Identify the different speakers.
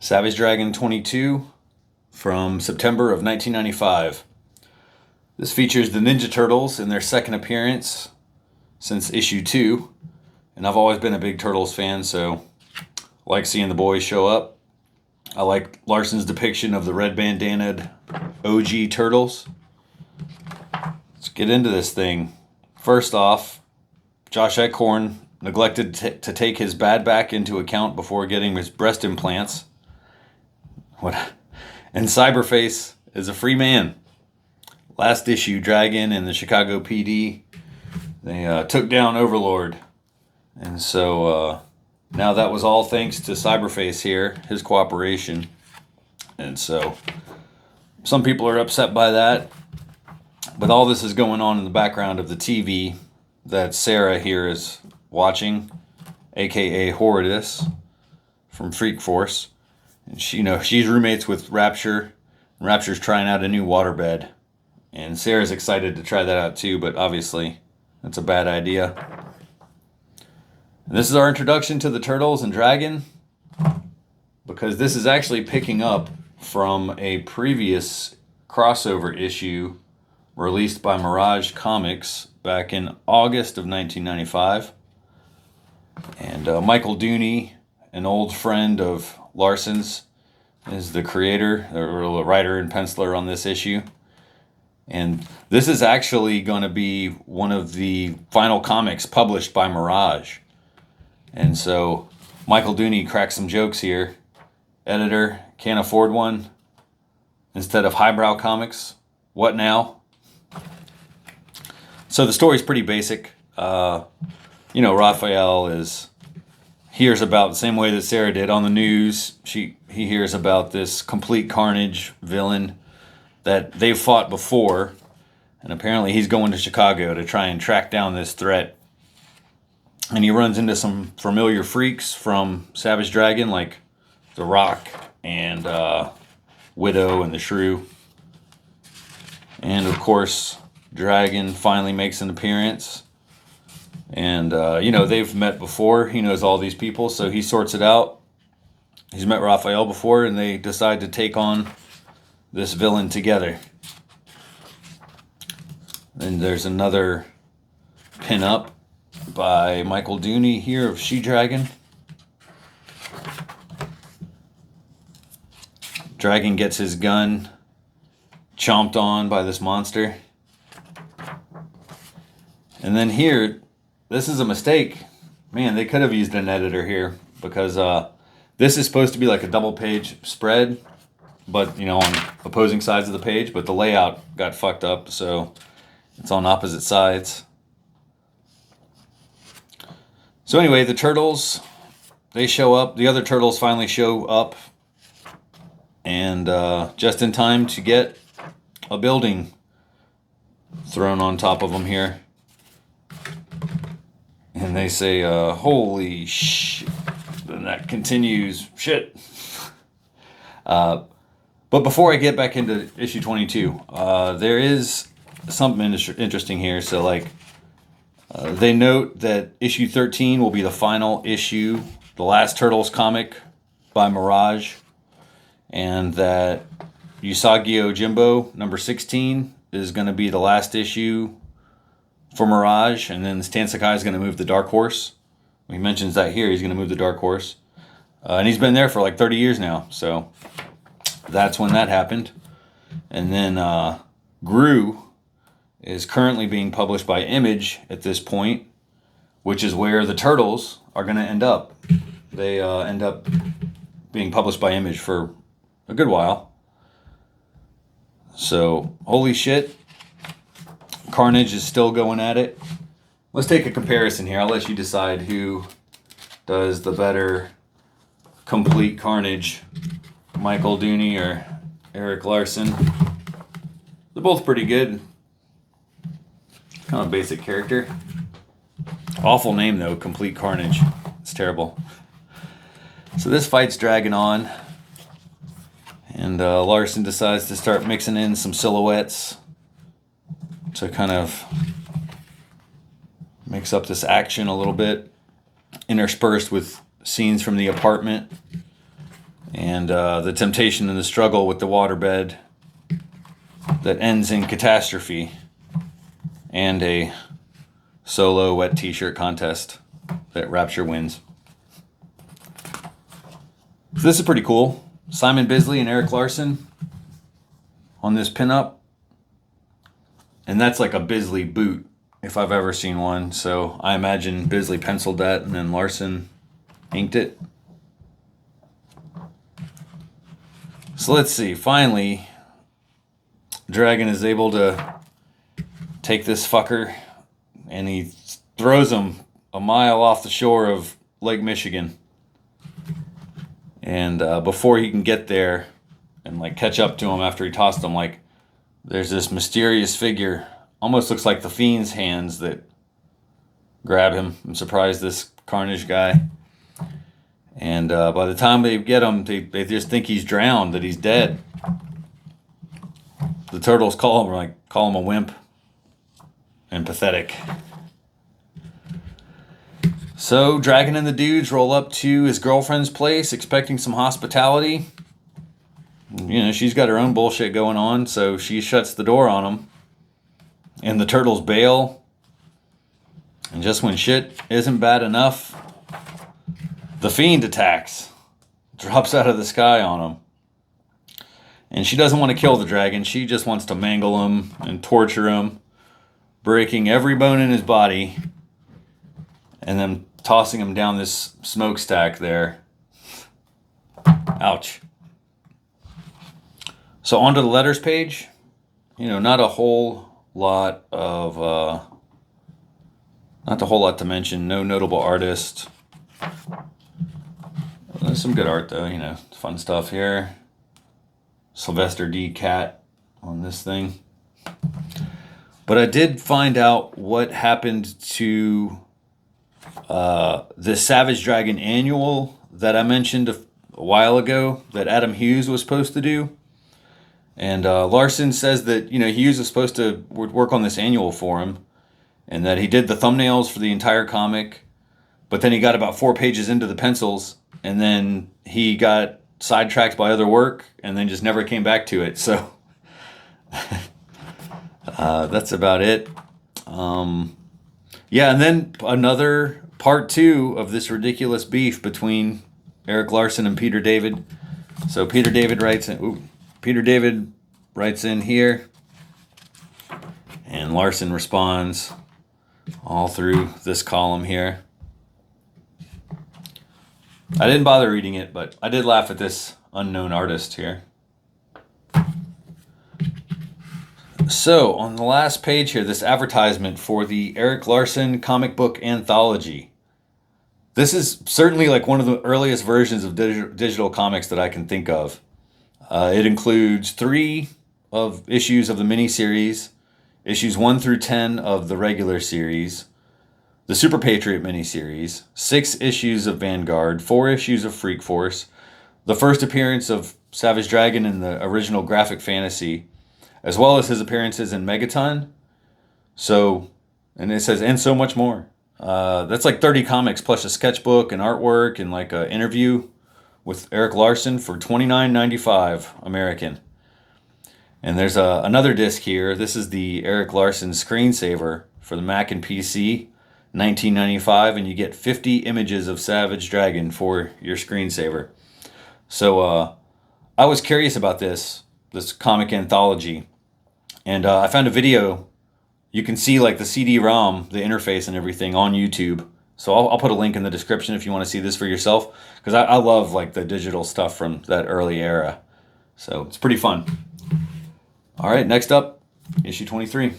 Speaker 1: Savage Dragon 22 from September of 1995. This features the Ninja Turtles in their second appearance since issue 2. And I've always been a big Turtles fan, so I like seeing the boys show up. I like Larson's depiction of the red bandanaed OG Turtles. Let's get into this thing. First off, Josh Ecorn neglected to take his bad back into account before getting his breast implants. What? And Cyberface is a free man. Last issue, Dragon and the Chicago PD, they took down Overlord. And so now that was all thanks to Cyberface here, his cooperation. And so some people are upset by that. But all this is going on in the background of the TV that Sarah here is watching, aka Horridus from Freak Force. And she's roommates with Rapture. Rapture's trying out a new waterbed. And Sarah's excited to try that out too, but obviously that's a bad idea. And this is our introduction to the Turtles and Dragon, because this is actually picking up from a previous crossover issue released by Mirage Comics back in August of 1995. And Michael Dooney, an old friend of Larson's, is the creator, or the writer and penciler on this issue. And this is actually going to be one of the final comics published by Mirage. And so Michael Dooney cracks some jokes here. Editor, can't afford one. Instead of highbrow comics, what now? So the story's pretty basic. Raphael hears about the same way that Sarah did on the news. He hears about this complete carnage villain that they've fought before, and apparently he's going to Chicago to try and track down this threat. And he runs into some familiar freaks from Savage Dragon, like The Rock and Widow and the Shrew. And of course, Dragon finally makes an appearance. And, they've met before. He knows all these people, so he sorts it out. He's met Raphael before, and they decide to take on this villain together. And there's another pin-up by Michael Dooney here of She-Dragon. Dragon gets his gun chomped on by this monster. And then here, this is a mistake. Man, they could have used an editor here, because this is supposed to be like a double-page spread, but, on opposing sides of the page, but the layout got fucked up, so it's on opposite sides. So anyway, the Turtles, they show up. The other Turtles finally show up, and just in time to get a building thrown on top of them here. And they say, holy shit. And that continues, shit. But before I get back into issue 22, there is something interesting here. So, they note that issue 13 will be the final issue, the last Turtles comic by Mirage, and that Usagi Yojimbo, number 16, is going to be the last issue for Mirage, and then Stan Sakai is going to move the Dark Horse. He mentions that here, he's going to move the Dark Horse. And he's been there for like 30 years now, so that's when that happened. And then Gru is currently being published by Image at this point, which is where the Turtles are going to end up. They end up being published by Image for a good while. So, holy shit. Carnage is still going at it. Let's take a comparison here. I'll let you decide who does the better complete Carnage, Michael Dooney or Erik Larsen. They're both pretty good. Kind of basic character. Awful name though, Complete Carnage. It's terrible. So this fight's dragging on. And Larsen decides to start mixing in some silhouettes to kind of mix up this action a little bit, interspersed with scenes from the apartment. and the temptation and the struggle with the waterbed that ends in catastrophe and a solo wet t-shirt contest that Rapture wins. So this is pretty cool. Simon Bisley and Erik Larson on this pinup. And that's like a Bisley boot, if I've ever seen one. So I imagine Bisley penciled that and then Larson inked it. So let's see. Finally, Dragon is able to take this fucker and he throws him a mile off the shore of Lake Michigan. And before he can get there and like catch up to him after he tossed him, like there's this mysterious figure, almost looks like the Fiend's hands, that grab him and surprise this Carnage guy. And by the time they get him, they just think he's drowned, that he's dead. The turtles call him a wimp and pathetic. So Dragon and the dudes roll up to his girlfriend's place expecting some hospitality. You know, she's got her own bullshit going on, so she shuts the door on them. And the turtles bail. And just when shit isn't bad enough, the Fiend attacks. Drops out of the sky on him. And she doesn't want to kill the dragon. She just wants to mangle him and torture him, breaking every bone in his body, and then tossing him down this smokestack there. Ouch. So onto the letters page. You know, not a whole lot to mention. No notable artist. There's some good art though, you know, fun stuff here. Sylvester D. Cat on this thing. But I did find out what happened to the Savage Dragon annual that I mentioned a while ago that Adam Hughes was supposed to do. And Larson says that, you know, Hughes was supposed to work on this annual for him, and that he did the thumbnails for the entire comic, but then he got about 4 pages into the pencils, and then he got sidetracked by other work, and then just never came back to it. So that's about it. Yeah, and then another part 2 of this ridiculous beef between Erik Larson and Peter David. So Peter David writes in here, and Larson responds all through this column here. I didn't bother reading it, but I did laugh at this unknown artist here. So, on the last page here, this advertisement for the Erik Larson comic book anthology. This is certainly like one of the earliest versions of digital comics that I can think of. It includes 3 of issues of the miniseries, issues 1 through 10 of the regular series, the Super Patriot miniseries, 6 issues of Vanguard, 4 issues of Freak Force, the first appearance of Savage Dragon in the original graphic fantasy, as well as his appearances in Megaton. So, and it says, and so much more. That's like 30 comics plus a sketchbook and artwork and like an interview with Erik Larson for $29.95 American. And there's another disc here. This is the Erik Larson screensaver for the Mac and PC, $19.95, and you get 50 images of Savage Dragon for your screensaver. So I was curious about this comic anthology, and I found a video. You can see like the CD-ROM, the interface and everything on YouTube. So I'll put a link in the description if you want to see this for yourself, because I love like the digital stuff from that early era. So it's pretty fun. All right, next up, issue 23.